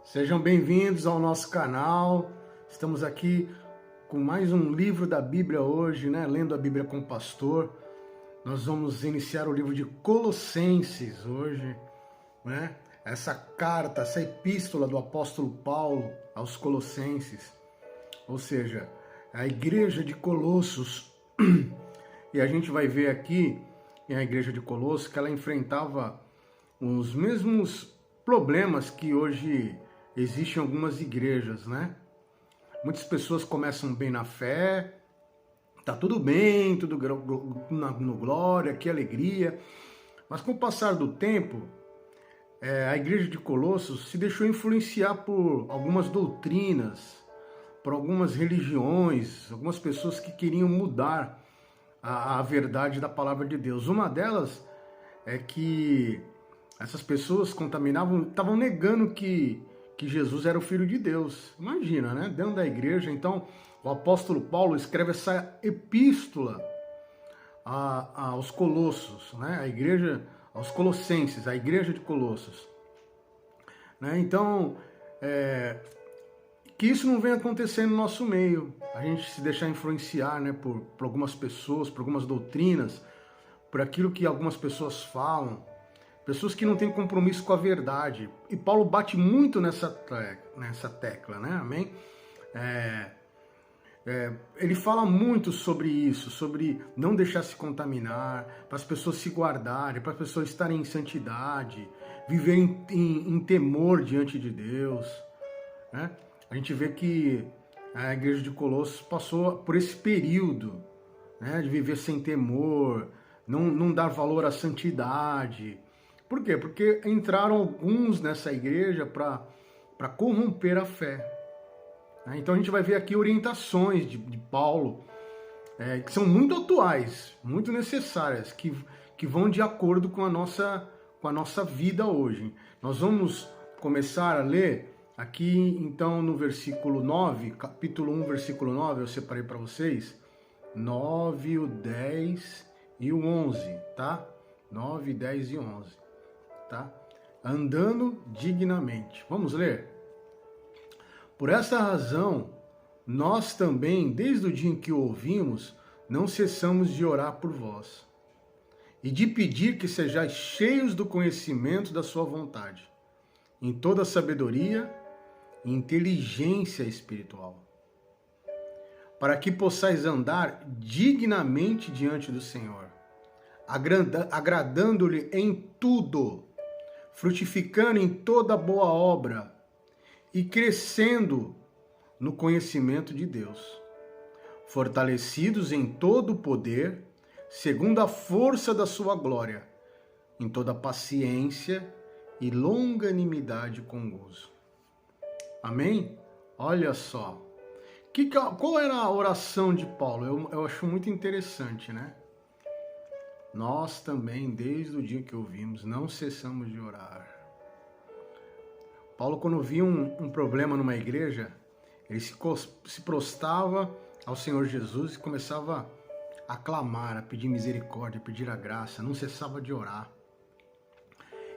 Sejam bem-vindos ao nosso canal. Estamos aqui com mais um livro da Bíblia hoje, né? Lendo a Bíblia com o pastor. Nós vamos iniciar o livro de Colossenses hoje, né? Essa carta, essa epístola do apóstolo Paulo aos Colossenses, ou seja, a igreja de Colossos. E a gente vai ver aqui, na igreja de Colossos, que ela enfrentava os mesmos problemas que hoje existem em algumas igrejas, né? Muitas pessoas começam bem na fé, tá tudo bem, tudo no glória, que alegria. Mas com o passar do tempo, a igreja de Colossos se deixou influenciar por algumas doutrinas, por algumas religiões, algumas pessoas que queriam mudar a verdade da palavra de Deus. Uma delas é que essas pessoas contaminavam, estavam negando que Jesus era o Filho de Deus. Imagina, né? Dentro da igreja. Então, o apóstolo Paulo escreve essa epístola aos Colossos, né? A igreja, aos Colossenses, a igreja de Colossos. Né? Então, que isso não venha acontecer no nosso meio. A gente se deixar influenciar, né, por algumas pessoas, por algumas doutrinas, por aquilo que algumas pessoas falam. Pessoas que não têm compromisso com a verdade. E Paulo bate muito nessa tecla, né? Amém? Ele fala muito sobre isso, sobre não deixar se contaminar, para as pessoas se guardarem, para as pessoas estarem em santidade, viverem em temor diante de Deus, né? A gente vê que a igreja de Colossos passou por esse período, né, de viver sem temor, não dar valor à santidade. Por quê? Porque entraram alguns nessa igreja para corromper a fé. Então a gente vai ver aqui orientações de Paulo, que são muito atuais, muito necessárias, que vão de acordo com a nossa vida hoje. Nós vamos começar a ler aqui então no versículo 9, capítulo 1, versículo 9, eu separei para vocês, 9, o 10 e o 11, tá? 9, 10 e 11. Tá? Andando dignamente. Vamos ler? Por essa razão, nós também, desde o dia em que o ouvimos, não cessamos de orar por vós e de pedir que sejais cheios do conhecimento da sua vontade, em toda sabedoria e inteligência espiritual, para que possais andar dignamente diante do Senhor, agradando-lhe em tudo, frutificando em toda boa obra e crescendo no conhecimento de Deus, fortalecidos em todo o poder, segundo a força da sua glória, em toda paciência e longanimidade com gozo. Amém? Olha só. Qual era a oração de Paulo? Eu acho muito interessante, né? Nós também, desde o dia que ouvimos, não cessamos de orar. Paulo, quando via um problema numa igreja, ele se prostrava ao Senhor Jesus e começava a clamar, a pedir misericórdia, a pedir a graça, não cessava de orar.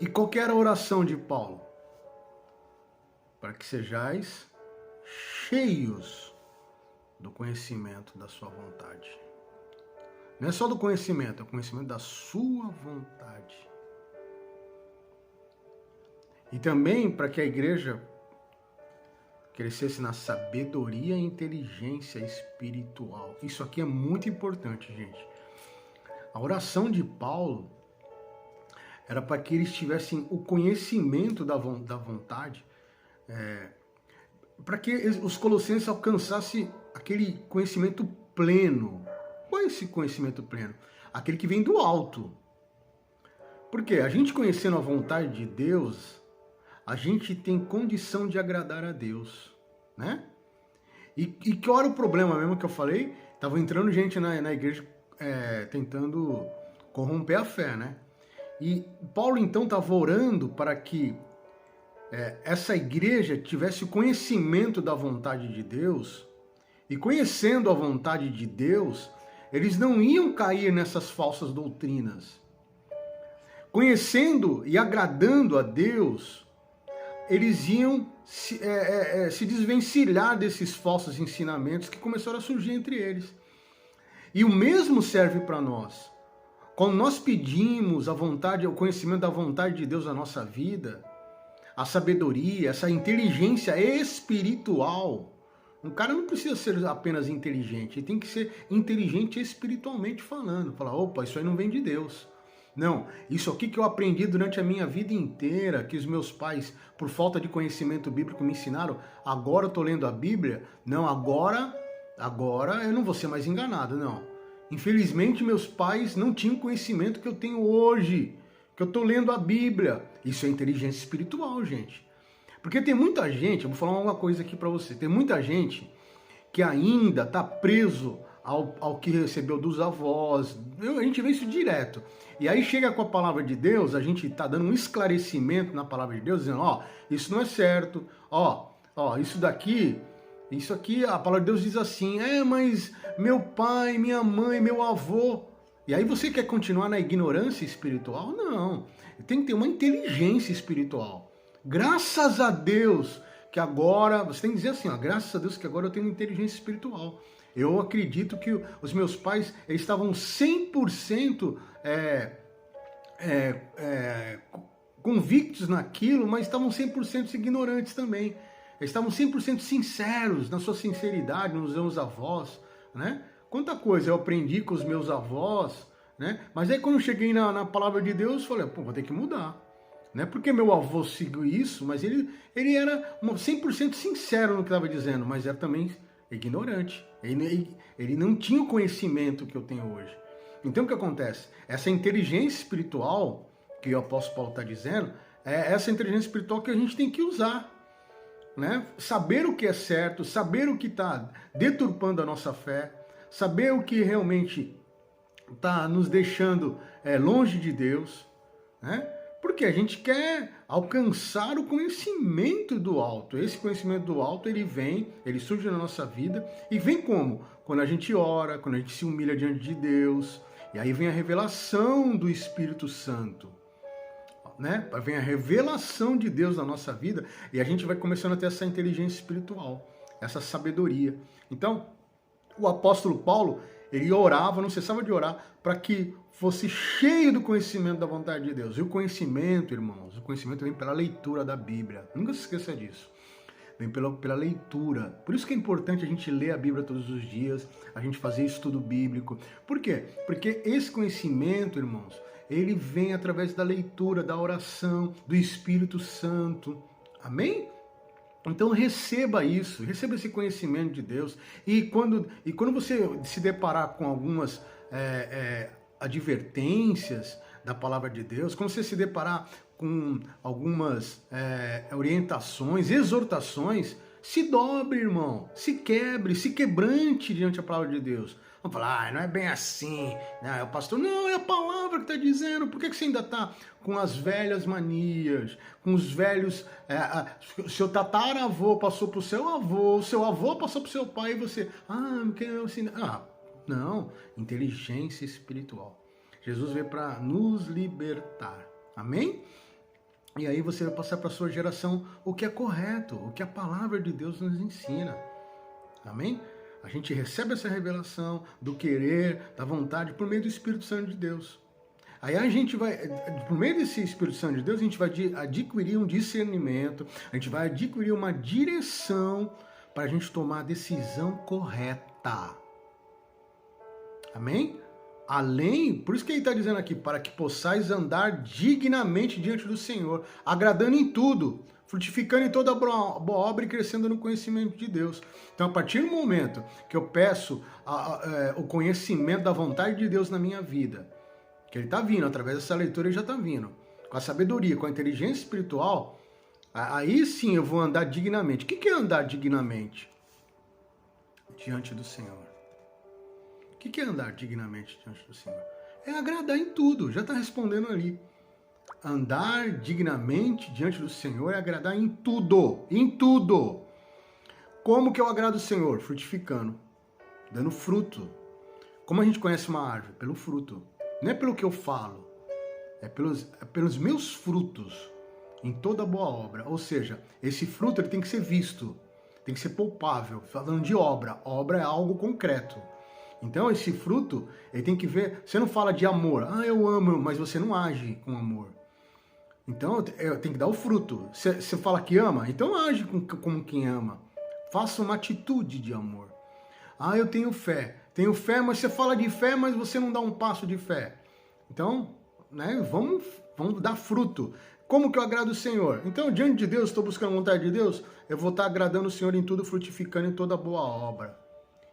E qual que era a oração de Paulo? Para que sejais cheios do conhecimento da sua vontade. Não é só do conhecimento, é o conhecimento da sua vontade. E também para que a igreja crescesse na sabedoria e inteligência espiritual. Isso aqui é muito importante, gente. A oração de Paulo era para que eles tivessem o conhecimento da vontade, para que os colossenses alcançassem aquele conhecimento pleno. Qual é esse conhecimento pleno? Aquele que vem do alto. Porque a gente conhecendo a vontade de Deus, a gente tem condição de agradar a Deus, né? E que hora o problema mesmo que eu falei? Tava entrando gente na igreja tentando corromper a fé, né? E Paulo então estava orando para que essa igreja tivesse o conhecimento da vontade de Deus, e conhecendo a vontade de Deus, eles não iam cair nessas falsas doutrinas. Conhecendo e agradando a Deus, eles iam se desvencilhar desses falsos ensinamentos que começaram a surgir entre eles. E o mesmo serve para nós. Quando nós pedimos a vontade, o conhecimento da vontade de Deus na nossa vida, a sabedoria, essa inteligência espiritual, um cara não precisa ser apenas inteligente, ele tem que ser inteligente espiritualmente falando. Falar, opa, isso aí não vem de Deus. Não, isso aqui que eu aprendi durante a minha vida inteira, que os meus pais, por falta de conhecimento bíblico, me ensinaram, agora eu estou lendo a Bíblia, não, agora eu não vou ser mais enganado, não. Infelizmente, meus pais não tinham o conhecimento que eu tenho hoje, que eu estou lendo a Bíblia. Isso é inteligência espiritual, gente. Porque tem muita gente, eu vou falar uma coisa aqui para você, tem muita gente que ainda está preso ao que recebeu dos avós. A gente vê isso direto. E aí chega com a palavra de Deus, a gente está dando um esclarecimento na palavra de Deus, dizendo, ó, isso não é certo, ó, isso aqui, a palavra de Deus diz assim, mas meu pai, minha mãe, meu avô. E aí você quer continuar na ignorância espiritual? Não. Tem que ter uma inteligência espiritual. Graças a Deus que agora, você tem que dizer assim, ó, graças a Deus que agora eu tenho inteligência espiritual. Eu acredito que os meus pais, eles estavam 100% convictos naquilo, mas estavam 100% ignorantes também. Eles estavam 100% sinceros na sua sinceridade, nos meus avós, né? Quanta coisa eu aprendi com os meus avós, né? Mas aí quando eu cheguei na palavra de Deus, eu falei, pô, vou ter que mudar. Não é porque meu avô seguiu isso, mas ele era 100% sincero no que estava dizendo, mas era também ignorante. Ele não tinha o conhecimento que eu tenho hoje. Então o que acontece? Essa inteligência espiritual, que o apóstolo Paulo está dizendo, é essa inteligência espiritual que a gente tem que usar. Né? Saber o que é certo, saber o que está deturpando a nossa fé, saber o que realmente está nos deixando longe de Deus, né? Porque a gente quer alcançar o conhecimento do alto. Esse conhecimento do alto, ele surge na nossa vida e vem como? Quando a gente ora, quando a gente se humilha diante de Deus, e aí vem a revelação do Espírito Santo. Né? Vem a revelação de Deus na nossa vida e a gente vai começando a ter essa inteligência espiritual, essa sabedoria. Então, o apóstolo Paulo, ele orava, não cessava de orar, para que fosse cheio do conhecimento da vontade de Deus. E o conhecimento, irmãos, o conhecimento vem pela leitura da Bíblia. Nunca se esqueça disso. Vem pela leitura. Por isso que é importante a gente ler a Bíblia todos os dias, a gente fazer estudo bíblico. Por quê? Porque esse conhecimento, irmãos, ele vem através da leitura, da oração, do Espírito Santo. Amém? Então receba isso, receba esse conhecimento de Deus. E quando você se deparar com algumas advertências da palavra de Deus, quando você se deparar com algumas orientações, exortações, se dobre, irmão, se quebre, se quebrante diante da palavra de Deus. Vamos falar, não é bem assim, né? O pastor, não, é a palavra que está dizendo, por que você ainda está com as velhas manias, com os velhos, seu tataravô passou para o seu avô passou para o seu pai, e você, não quero ensinar. Não, inteligência espiritual. Jesus veio para nos libertar, amém? E aí você vai passar para a sua geração o que é correto, o que a palavra de Deus nos ensina, amém? A gente recebe essa revelação do querer, da vontade, por meio do Espírito Santo de Deus. Aí a gente vai, por meio desse Espírito Santo de Deus, a gente vai adquirir um discernimento, a gente vai adquirir uma direção para a gente tomar a decisão correta. Amém? Além, por isso que ele está dizendo aqui, para que possais andar dignamente diante do Senhor, agradando em tudo, frutificando em toda boa obra e crescendo no conhecimento de Deus. Então, a partir do momento que eu peço o conhecimento da vontade de Deus na minha vida, que ele está vindo, através dessa leitura ele já está vindo, com a sabedoria, com a inteligência espiritual, aí sim eu vou andar dignamente. O que é andar dignamente? Diante do Senhor. O que é andar dignamente diante do Senhor? É agradar em tudo, já está respondendo ali. Andar dignamente diante do Senhor é agradar em tudo, em tudo. Como que eu agrado o Senhor? Frutificando, dando fruto. Como a gente conhece uma árvore? Pelo fruto. Não é pelo que eu falo, é pelos meus frutos. em toda boa obra. Ou seja, esse fruto ele tem que ser visto, tem que ser palpável. Falando de obra, obra é algo concreto. Então esse fruto, ele tem que ver, você não fala de amor, eu amo, mas você não age com amor. Então tem que dar o fruto. Você fala que ama, então age como quem ama. Faça uma atitude de amor. Eu tenho fé, mas você fala de fé, mas você não dá um passo de fé. Então, né, vamos dar fruto. Como que eu agrado o Senhor? Então, diante de Deus, estou buscando a vontade de Deus, eu vou estar agradando o Senhor em tudo, frutificando em toda boa obra.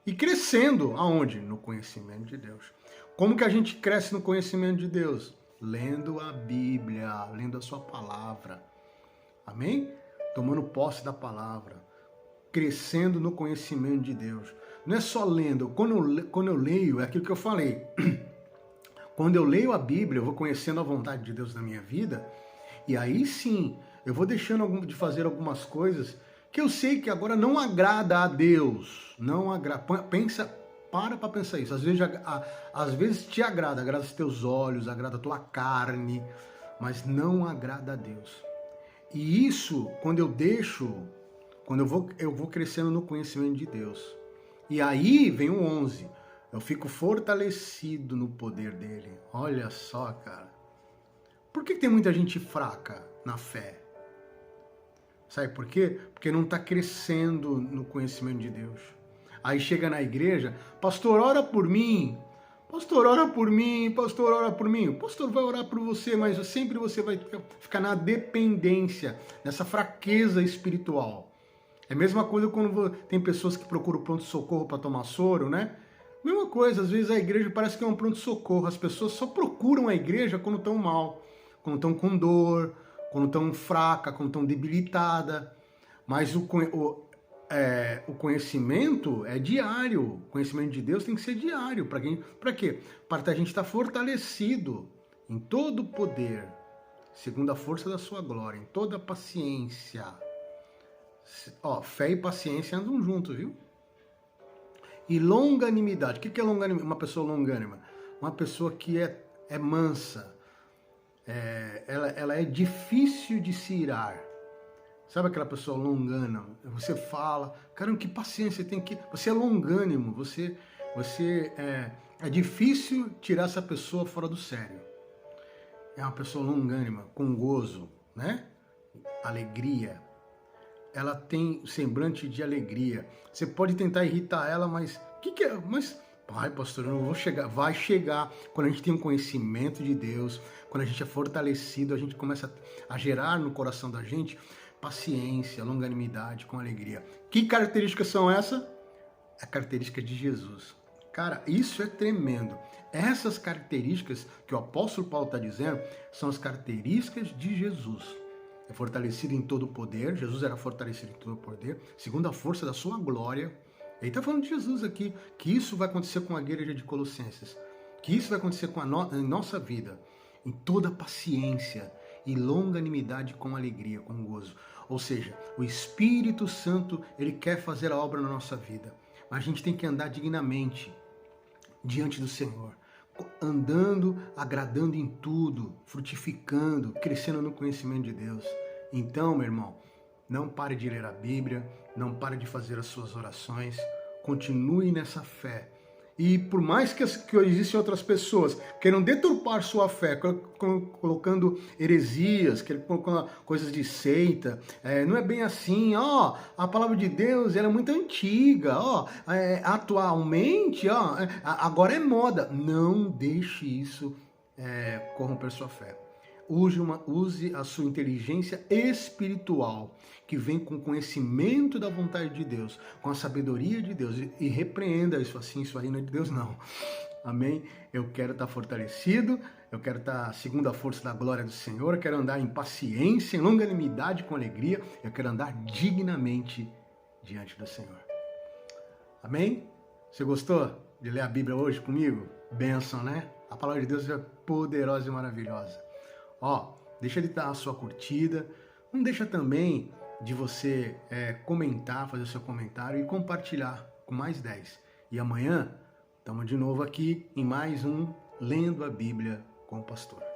E crescendo aonde? No conhecimento de Deus. Como que a gente cresce no conhecimento de Deus? Lendo a Bíblia, lendo a sua palavra. Amém? Tomando posse da palavra. Crescendo no conhecimento de Deus. Não é só lendo. Quando eu leio, é aquilo que eu falei. Quando eu leio a Bíblia, eu vou conhecendo a vontade de Deus na minha vida. E aí sim, eu vou deixando de fazer algumas coisas que eu sei que agora não agrada a Deus. Não agrada. Para pensar isso. Às vezes te agrada os teus olhos, agrada a tua carne, mas não agrada a Deus. E isso, quando eu vou crescendo no conhecimento de Deus. E aí vem o 11. Eu fico fortalecido no poder dele. Olha só, cara. Por que tem muita gente fraca na fé? Sabe por quê? Porque não está crescendo no conhecimento de Deus. Aí chega na igreja, pastor, ora por mim. Pastor, ora por mim. Pastor, ora por mim. O pastor vai orar por você, mas sempre você vai ficar na dependência, nessa fraqueza espiritual. É a mesma coisa quando tem pessoas que procuram pronto-socorro para tomar soro, né? Mesma coisa, às vezes a igreja parece que é um pronto-socorro. As pessoas só procuram a igreja quando estão mal, quando estão com dor, quando estão fraca, quando estão debilitada. Mas o conhecimento é diário. O conhecimento de Deus tem que ser diário. Para quê? Para a gente estar fortalecido em todo o poder, segundo a força da sua glória, em toda a paciência. Fé e paciência andam juntos, viu? E longanimidade. O que é longanimidade? Uma pessoa longânima. Uma pessoa que é mansa. Ela é difícil de se irar. Sabe aquela pessoa longânima? Você fala, caramba, que paciência tem que... Você é longânimo, é difícil tirar essa pessoa fora do sério. É uma pessoa longânima, com gozo, né? Alegria. Ela tem semblante de alegria. Você pode tentar irritar ela, mas... O que é? Mas... pastor, eu não vou chegar. Vai chegar. Quando a gente tem um conhecimento de Deus, quando a gente é fortalecido, a gente começa a gerar no coração da gente paciência, longanimidade, com alegria. Que características são essas? A característica de Jesus. Cara, isso é tremendo. Essas características que o apóstolo Paulo está dizendo são as características de Jesus. É fortalecido em todo o poder. Jesus era fortalecido em todo o poder, segundo a força da sua glória. Ele está falando de Jesus aqui, que isso vai acontecer com a igreja de Colossenses, que isso vai acontecer com a nossa vida, em toda paciência e longanimidade com alegria, com gozo. Ou seja, o Espírito Santo, ele quer fazer a obra na nossa vida, mas a gente tem que andar dignamente diante do Senhor, andando, agradando em tudo, frutificando, crescendo no conhecimento de Deus. Então, meu irmão, não pare de ler a Bíblia, não pare de fazer as suas orações, continue nessa fé. E por mais que existem outras pessoas queiram deturpar sua fé, colocando heresias, colocando coisas de seita, não é bem assim, a palavra de Deus ela é muito antiga, atualmente, agora é moda. Não deixe isso corromper sua fé. Use a sua inteligência espiritual, que vem com o conhecimento da vontade de Deus, com a sabedoria de Deus, e repreenda isso assim, isso aí não é de Deus não. Amém? Eu quero estar fortalecido, eu quero estar segundo a força da glória do Senhor, eu quero andar em paciência, em longanimidade, com alegria, eu quero andar dignamente diante do Senhor. Amém? Você gostou de ler a Bíblia hoje comigo? Bênção, né? A palavra de Deus é poderosa e maravilhosa. Deixa de dar a sua curtida, não deixa também de você comentar, fazer o seu comentário e compartilhar com mais 10. E amanhã, estamos de novo aqui em mais um Lendo a Bíblia com o Pastor.